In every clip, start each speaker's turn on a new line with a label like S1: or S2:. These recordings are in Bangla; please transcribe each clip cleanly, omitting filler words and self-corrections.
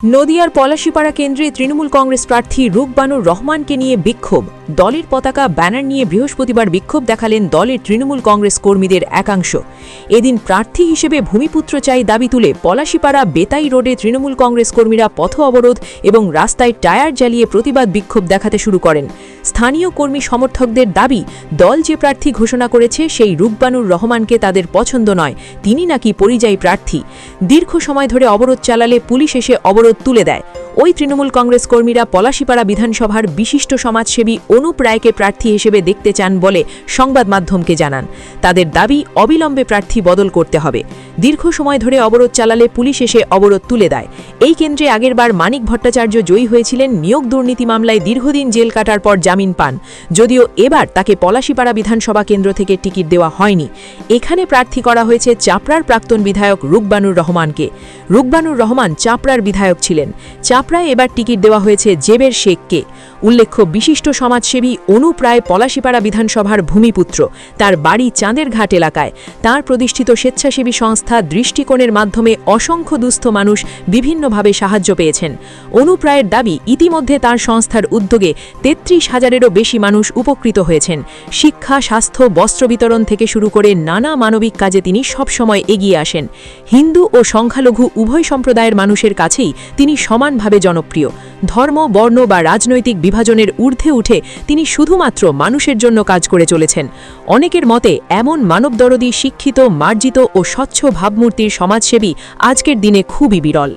S1: নদিয়ার পলাশীপাড়া কেন্দ্রে তৃণমূল কংগ্রেস প্রার্থী রুকবানুর রহমানকে নিয়ে বিক্ষোভ। দলের পতাকা ব্যানার নিয়ে বৃহস্পতিবার বিক্ষোভ দেখালেন দলের তৃণমূল কংগ্রেস কর্মীদের একাংশ। এদিন প্রার্থী হিসেবে ভূমিপুত্র চাই দাবি তুলে পলাশীপাড়া বেতাই রোডে তৃণমূল কংগ্রেস কর্মীরা পথ অবরোধ এবং রাস্তায় টায়ার জ্বালিয়ে প্রতিবাদ বিক্ষোভ দেখাতে শুরু করেন। স্থানীয় কর্মী সমর্থকদের দাবি, দল যে প্রার্থী ঘোষণা করেছে সেই রুকবানুর রহমানকে তাদের পছন্দ নয়, তিনি নাকি পরিযায়ী প্রার্থী। দীর্ঘ সময় ধরে অবরোধ চালালে পুলিশ এসে অবরোধ তুলে দেয়। ওই তৃণমূল কংগ্রেস কর্মীরা পলাশীপাড়া বিধানসভার বিশিষ্ট সমাজসেবী অনুপ রায়কে প্রার্থী হিসেবে দেখতে চান বলে সংবাদ মাধ্যমকে জানান। তাদের দাবি, অবিলম্বে প্রার্থী বদল করতে হবে। দীর্ঘ সময় ধরে অবরোধ চালালে পুলিশ এসে অবরোধ তুলে দেয়। এই কেন্দ্রে আগেরবার মানিক ভট্টাচার্য জয়ী হয়েছিলেন। নিয়োগ দুর্নীতি মামলায় দীর্ঘদিন জেল কাটার পর জামিন পান, যদিও এবার তাকে পলাশীপাড়া বিধানসভা কেন্দ্র থেকে টিকিট দেওয়া হয়নি। এখানে প্রার্থী করা হয়েছে চাপড়ার প্রাক্তন বিধায়ক রুকবানুর রহমানকে। রুকবানুর রহমান চাপড়ার বিধায়ক ছিলেন। চাপড়ায় এবার টিকিট দেওয়া হয়েছে জেবের শেখকে। উল্লেখ্য, বিশিষ্ট সমাজসেবী অনুপ রায় পলাশীপাড়া বিধানসভার ভূমিপুত্র। তার বাড়ি চাঁদের ঘাট এলাকায়। তার প্রতিষ্ঠিত স্বেচ্ছাসেবী সংস্থা দৃষ্টিকোণের মাধ্যমে অসংখ্য দুস্থ মানুষ বিভিন্নভাবে সাহায্য পেয়েছেন। অনুপ রায়ের দাবি, ইতিমধ্যে তার সংস্থার উদ্যোগে ৩৩,০০০-এরও বেশি মানুষ উপকৃত হয়েছেন। শিক্ষা, স্বাস্থ্য, বস্ত্র বিতরণ থেকে শুরু করে নানা মানবিক কাজে তিনি সবসময় এগিয়ে আসেন। হিন্দু ও সংখ্যালঘু উভয় সম্প্রদায়ের মানুষের কাছেই তিনি সমানভাবে জনপ্রিয়। ধর্ম, বর্ণ বা রাজনৈতিক বিভাজনের ঊর্ধ্বে উঠে তিনি শুধুমাত্র মানুষের জন্য কাজ করে চলেছেন। অনেকের মতে এমন মানবদরদী, শিক্ষিত, মার্জিত ও স্বচ্ছ ভাবমূর্তির সমাজসেবী আজকের দিনে খুবই বিরল।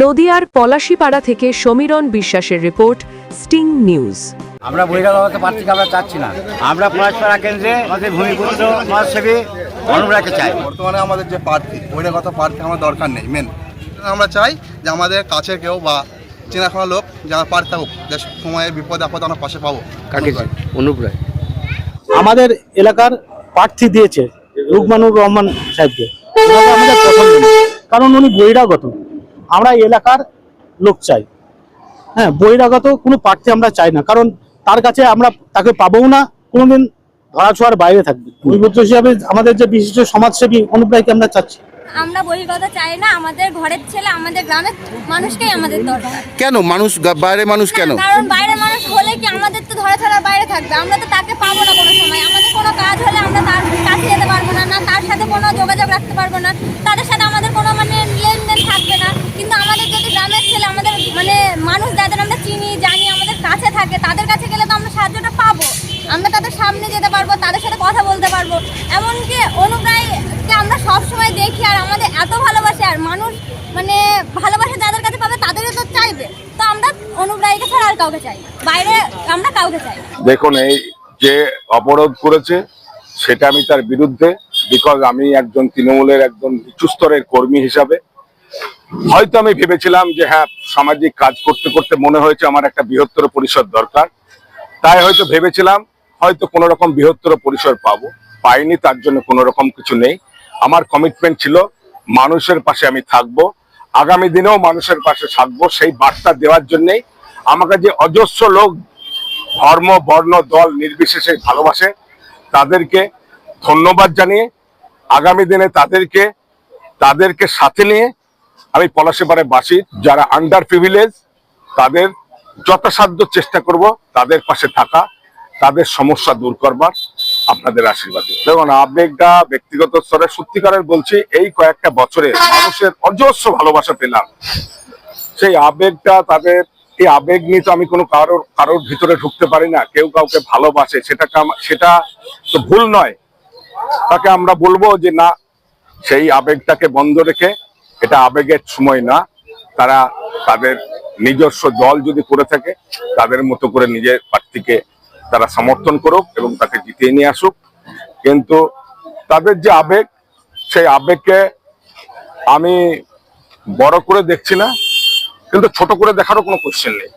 S1: নদিয়ার পলাশীপাড়া থেকে সমীরণ বিশ্বাসের রিপোর্ট, স্টিং নিউজ।
S2: আমরা বহিরাগত প্রার্থীকে আমরা চাচ্ছি না। আমরা পলাশীপাড়া কেন্দ্রে আমাদের ভূমিপুত্র সমাজসেবী অনুপ রায়কে চাই।
S3: বর্তমানে আমাদের যে প্রার্থী, বহিরাগত প্রার্থী আমার দরকার নেই। মেন আমরা চাই যে আমাদের কাছে কেউ বা চেনাশোনা লোক যারা প্রার্থী থাকুক, যে সময়ে বিপদে আপদে আমরা পাশে পাবো।
S2: অনুপ রায়
S4: আমাদের এলাকার প্রার্থী দিয়েছে রুকবানুর রহমান সাহেবকে। আমাদের পছন্দ নেই, কারণ উনি বহিরাগত। আমরা এলাকার লোক চাই। হ্যাঁ, বহিরাগত কোনো প্রার্থী আমরা চাই না, কারণ তার কাছে আমরা তাকে পাবও না, কোনোদিন ধরাছোঁয়ার বাইরে থাকবে। ভূমিপুত্র হিসাবে আমাদের যে বিশিষ্ট সমাজসেবী অনুপ রায়কে আমরা চাচ্ছি।
S5: আমরা বহির্গত চাই না, আমাদের ঘরের ছেলে, আমাদের গ্রামের মানুষকেই আমাদের দরকার।
S6: কেন মানুষ বাইরে মানুষ কেন?
S5: কারণ বাইরের মানুষ হলে কি আমাদের তো ধরাছোঁয়ার বাইরে থাকবে, আমরা তো তাকে পাবো না কোনো সময়। আমাদের কোনো কাজ হলে আমরা তার কাছে যেতে পারবো না, না তার সাথে কোনো যোগাযোগ রাখতে পারবো না, তাদের সাথে আমাদের কোনো লেনদেন থাকবে না। কিন্তু আমাদের যদি গ্রামের ছেলে, আমাদের মানুষ যাদের আমরা চিনি জানি, আমাদের কাছে থাকে, তাদের কাছে গেলে তো আমরা সাহায্যটা পাবো। আমরা তাদের সামনে যেতে পারবো, তাদের সাথে কথা বলতে পারবো। এমনকি অনুপ রায়কে আমরা সবসময় দেখি, আর আমাদের এত ভালোবাসে, আর মানুষ ভালোবাসা যাদের কাছে পাবে তাদেরও তো চাইবে। তো আমরা অনুপ রায়কে ছাড়া আর কাউকে চাই, বাইরে আমরা কাউকে চাই।
S7: দেখুন, এই যে অবরোধ করেছে সেটা আমি তার বিরুদ্ধে, বিকজ আমি একজন তৃণমূলের একজন নিচু স্তরের কর্মী হিসাবে হয়তো আমি ভেবেছিলাম যে হ্যাঁ, সামাজিক কাজ করতে করতে মনে হয়েছে আমার একটা বৃহত্তর পরিসর দরকার, তাই হয়তো ভেবেছিলাম হয়তো কোনো রকম বৃহত্তর পরিসর পাবো। পাইনি, তার জন্য কোনো রকম কিছু নেই। আমার কমিটমেন্ট ছিল মানুষের পাশে আমি থাকবো, আগামী দিনেও মানুষের পাশে থাকবো। সেই বার্তা দেওয়ার জন্যই আমাকে যে অজস্র লোক ধর্ম, বর্ণ, দল নির্বিশেষে ভালোবাসে, তাদেরকে ধন্যবাদ জানিয়ে আগামী দিনে তাদেরকে সাথে নিয়ে আমি পলাশীপাড়ার বাসী যারা আন্ডার প্রিভিলেজ, তাদের যথাসাধ্য চেষ্টা করব তাদের পাশে থাকা, তাদের সমস্যা দূর করবার, আপনাদের আশীর্বাদ। দেখুন, আবেগটা ব্যক্তিগত স্তরে সত্যিকারের বলছি, এই কয়েকটা বছরে মানুষের অজস্র ভালোবাসা পেলাম। সেই আবেগটা এই আবেগ নিয়ে তো আমি কোনো কারোর ভিতরে ঢুকতে পারি না। কেউ কাউকে ভালোবাসে, সেটা তো ভুল নয়। তাকে আমরা বলবো যে না, সেই আবেগটাকে বন্ধ রেখে, এটা আবেগের সময় না, তারা তাদের নিজস্ব দল যদি করে থাকে তাদের মতো করে নিজের প্রার্থীকে তারা সমর্থন করুক এবং তাকে জিতিয়ে নিয়ে আসুক। কিন্তু তাদের যে আবেগ, সেই আবেগকে আমি বড় করে দেখছি না, কিন্তু ছোট করে দেখারও কোনো কোশ্চেন নেই।